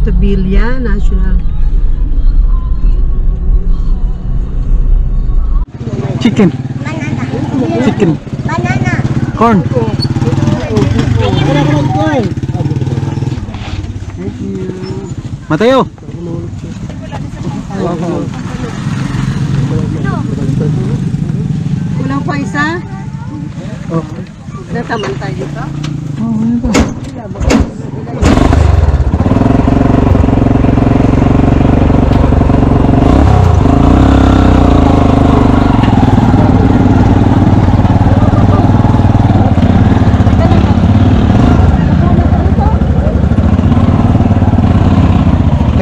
Montabilia National. Chicken. Banana. Chicken. Banana. Corn. Mateo. Kulang pa isa? Oh. Nataman tayo dito? Oh, ano ba?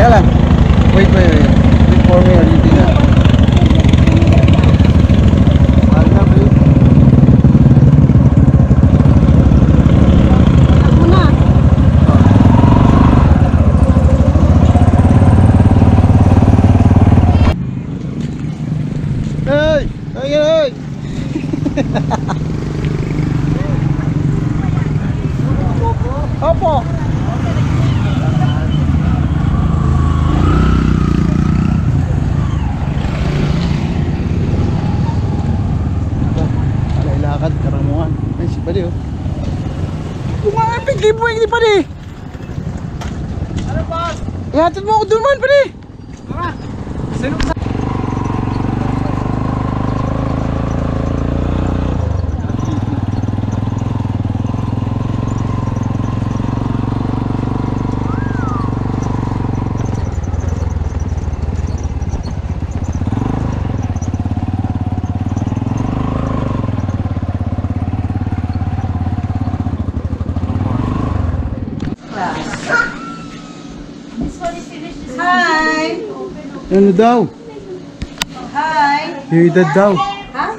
Kaya lang. Wait for me or hindi na. Hey! Hey! Opo! Lakad, karamuhan. Ay, si Pali oh. Kumangapit, libo yung ni Pali. Ano boss? Ihatid mo ako doon man, Pali. Tara! Sino ka? Hi! Ano daw? Hi! Yung edad daw. Ha?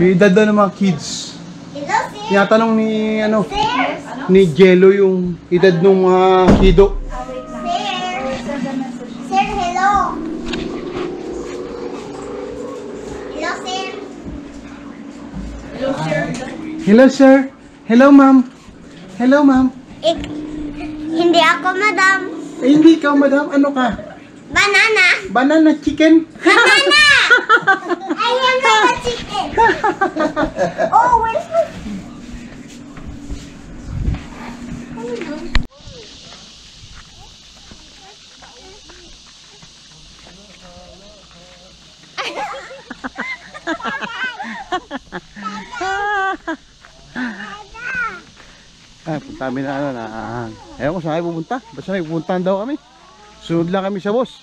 Yung edad daw ng mga kids. Hello, sir. Tinatanong ni, ano, Sir. ni Jello yung edad ng mga kido. Sir. Sir, hello. Hello, sir. Hello, sir. Hello, ma'am. Hello, ma'am. Hindi ako, madam. Eh, hindi ka, madam. Ano ka? Banana. Banana chicken? Banana! I am not a chicken. Oh, where's my... Ah, punta kami na ano na. Ayaw ko saan kayo pupunta. Basta may pupuntahan daw kami. Sunod lang kami sa boss.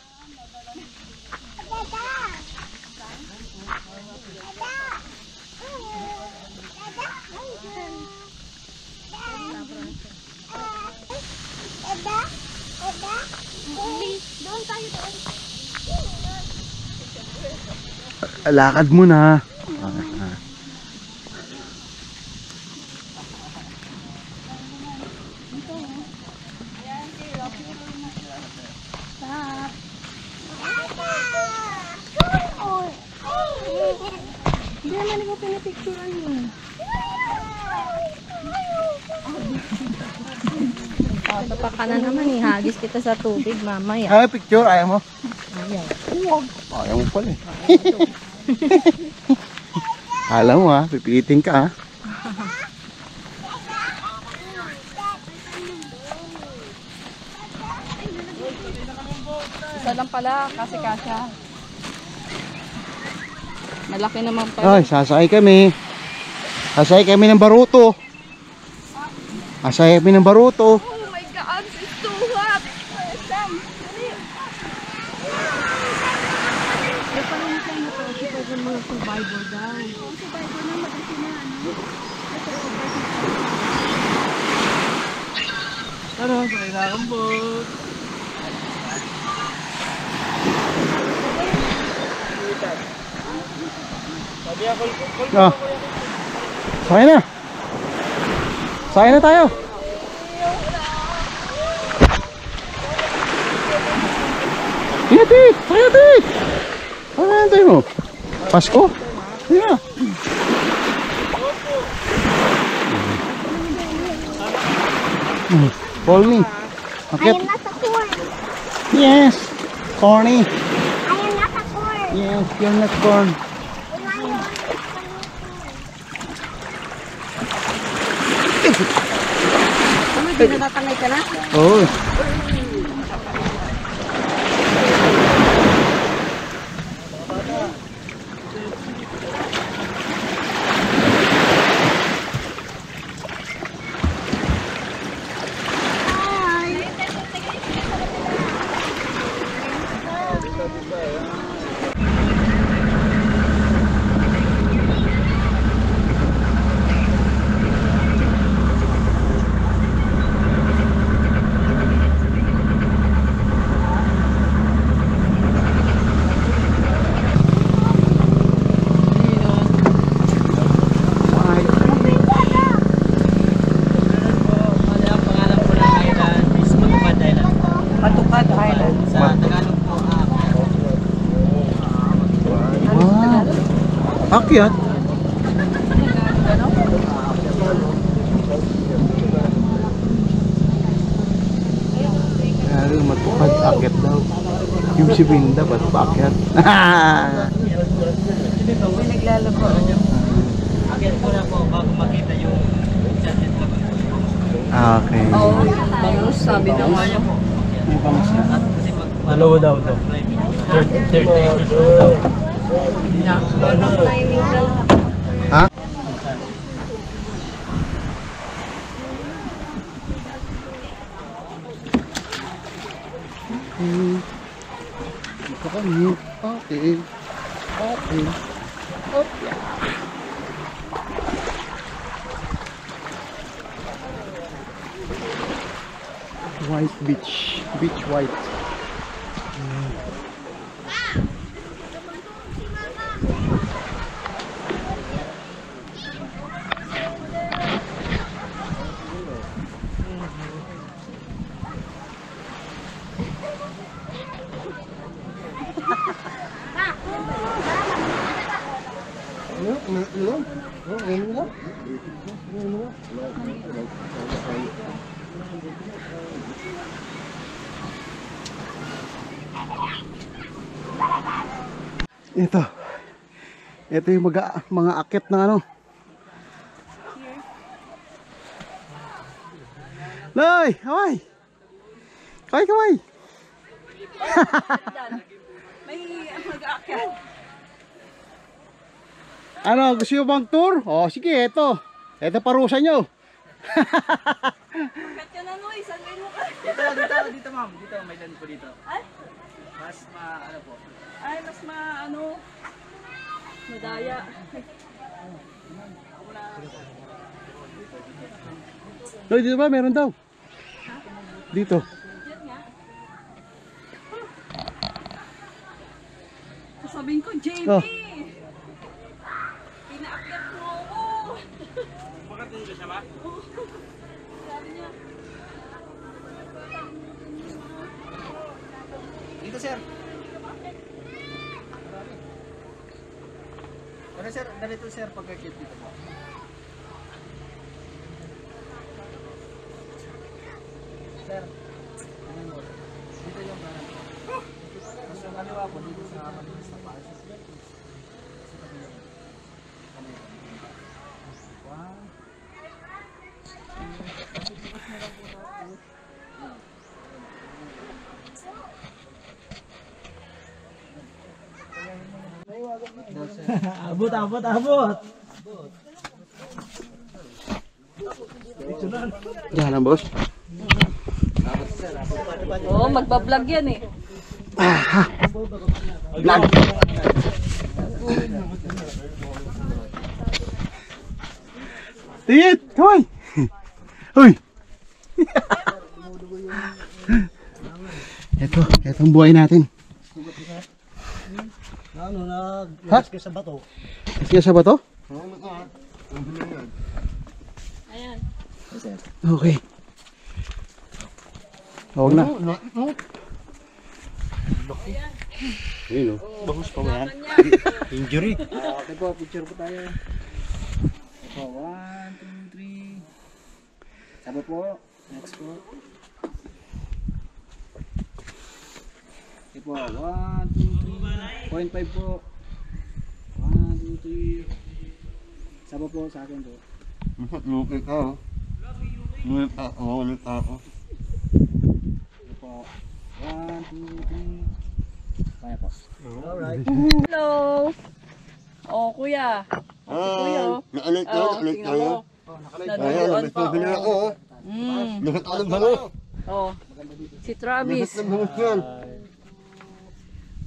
Doon tayo doon. Lakad muna. Hindi naman ikaw pinapicturean mo. Tapak ka na naman eh. Hagis kita sa tubig mamaya. Ay, picture. Ayaw mo? Ayaw. Ayaw mo pala eh. Alam mo ha, pipilitin ka ha. Isa lang pala kasi kasya. Malaki naman pala. Ay, sasakay kami. Sasakay kami ng baruto. Sasakay kami ng baruto. Oh my God, it's too hot. Sam, dali. Ay, parang ito na to. Survivor mo ng survivor daw. Oh, survivor na mag-isi na. Ano, sa inakambot. Ah. Sakay na. Sakay na tayo. Hati, hati. Ano na tayo mo? Pasko? Hindi na. Call me. I Akit. am not a corn. Yes! Corny! I am not a corn. Yes, you're not corn. Ano, di natatangay ka na? Oo. Patupad Island. Sa Tagalog po, Wow. Akyat? Kaya matupad, akyat daw. Yung si Winda, ba't pa akyat? May naglalaba. akin po na po bago makita yung sunset lagoon. Okay. Oo, bangus, sabi na nga niya po. At kasi dalawa daw to. 30 acres daw. Ha? Ito kami. Okay. Okay. Okay. White beach. Beach white. Ito. Ito yung mga akit na ano. Loy, kaway. Kaway, kaway. May mag-aakyat. Ano, gusto nyo bang tour? O, sige, ito. Ito parusa nyo. Kat ka na, Noy. Sanay mo ka. Dito ma'am. Dito, may land po dito. Ay? Mas ano po. Ay, mas madaya. Loy, dito ba? Meron daw. Dito. Sasabihin ko, JB. Oh. Pinaakyat mo ako. Bakit nito siya ba? Sabi niya. Dito sir. Ano sir, ganito sir pagkakit dito po. Sir, dito yung kanan po. Mas yung kaliwa po dito sa malinis na paas. Abot. Diyan lang, boss. Oo, magbablog yan eh. Vlog. Tingit! Hoy! Hoy! Itong buhay natin. Ano na, Ha? ka sa bato. Sige sa ba to? Ayan. Okay. Huwag na. Ayun o. Bangus pa ba yan? Injury. Okay po, picture po tayo. Ito, 1, 2, 3. Sabi po, next po. Okay po. 1, 2, 3. 0.5 po. 1, 2, 3. Saba po sa akin po. Lupit ka. Ulit ako, ulit ako. Okay po. 1, 2, 3. Kaya po. Alright. Hello. Oh, kuya. Kuya, oh. Naalit ka, Oh, naalit tingnan tayo. mo. Ayan, Naduduan may pa, sabi na oh. ako. Lahat ako ng balo. Oh. Si Lahat Travis. ng buhok yan.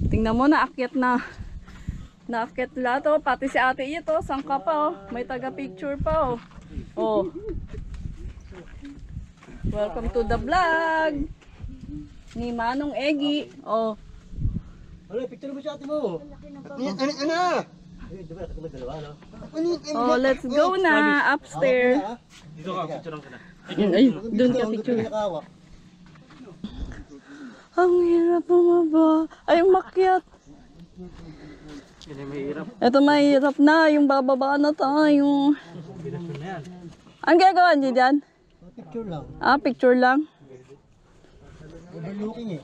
Tingnan mo, naakyat na. Naakyat lahat, oh. Pati si ate ito, sangka pa, oh. May taga-picture pa, oh. Oh. Welcome to the vlog. Ni Manong Egi. Oh. Ano, picture mo siya ate mo. Ano? Oh, let's go na upstairs. Ay, doon ka picture. Ang hirap bumaba. Ay, umakyat. Yan ay mahirap. Ito mahirap na. Yung bababa na tayo. Ang gagawa niyo dyan? Picture lang. Ah, picture lang. Overlooking eh.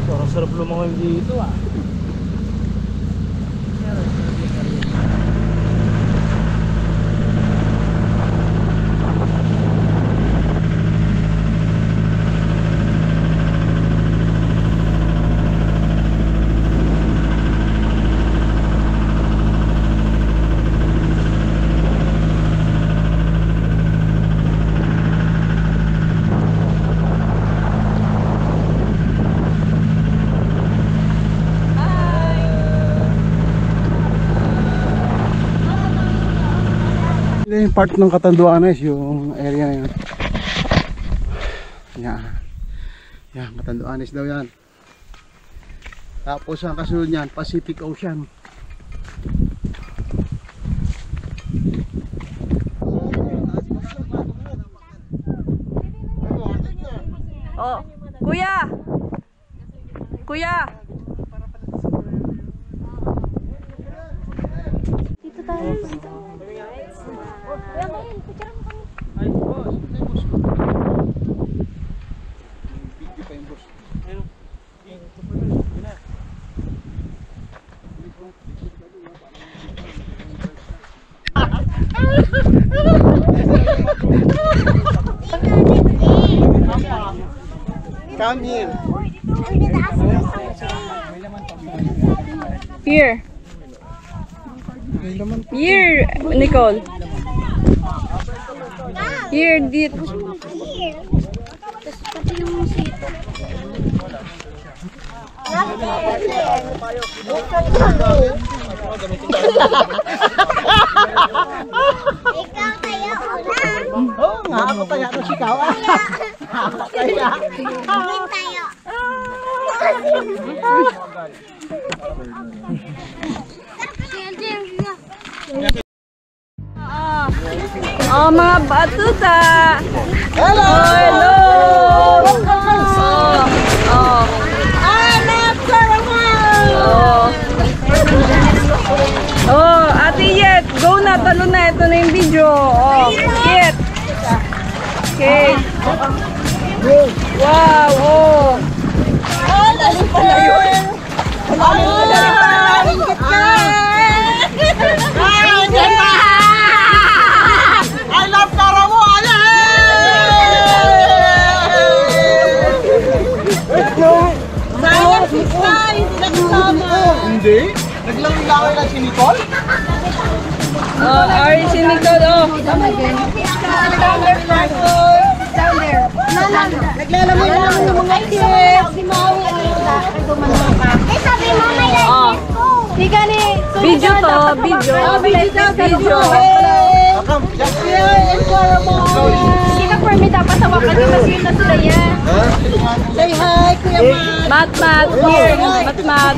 Parang sarap lumangoy dito ah. Yung part ng Catanduanes, yung area na yun. Yan. Yan, Catanduanes daw yan. Tapos ang kasunod niyan, Pacific Ocean. Oh, kuya. Kuya. Dito tayo. Kuya, Mahin, picture mo kami. Ay, boss. Video pa yung boss. Ayun. Come here. Ang ditaas ng something. Here. Here, Nicole. Here, dit. Here. Tapos pati yung sito. Ikaw tayo una. Oo nga, ako tayo ng sikaw. Kaya. Hindi tayo. Oh, mga batuta. Hello! Oh, hello. Oh. Oh, Ate Yet, go na, talo na. Ito na yung video. Oh, Yet. Okay. Wow, oh. Oh, dali pala yun. I love Karamo! Sayang si Sky, hindi nagsama. Hindi? Naglawin-lawin lang si Nicole? Oh, Ari, si Nicole, oh. Naglalaman lang ng mga tips. Si Maui ay dumanong ka. Eh, sabi mo may Oh. light ko. Higa ni. Video to, video. Video. Video. Come, just here and Karamo! Sino for me, dapat hawakan niyo kasi yun na sila yan. Say hi, Kuya Mat. Mat, here. Mat.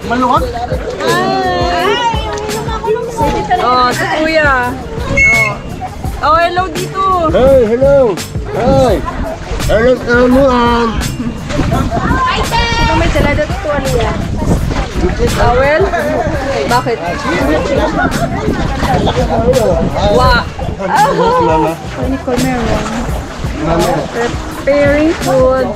Maluwag? Oh, si Kuya. Oh, hello dito. Hey, hello. Hi. Hello, kamuan. Sino may dala dito to Aliyah? Towel? Bakit? Wow. Mama. Nicole meron. Preparing food.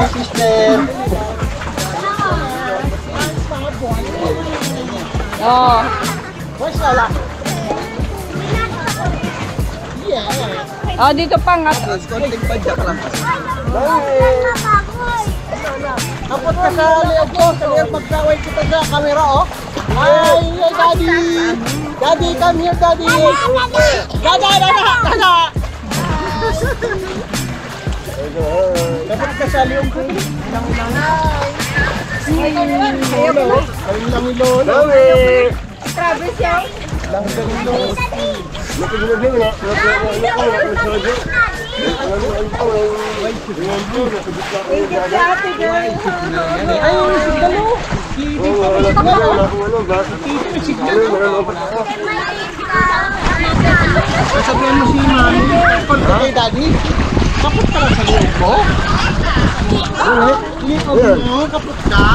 Sister. Oh. Where's Lala? Oh, dito pa nga. Konting padyak lang. Kapot ka sa liog ko. Kaya magkaway kita sa camera, oh. Hi, Daddy. Daddy, come here, Daddy. Dada. Kapot ka sa liog ko. Lang ilolo. Travis yan. Sabihan mo si Mami, konti kay Daddy. Kapot ka lang sa liog ko. Kapot ka?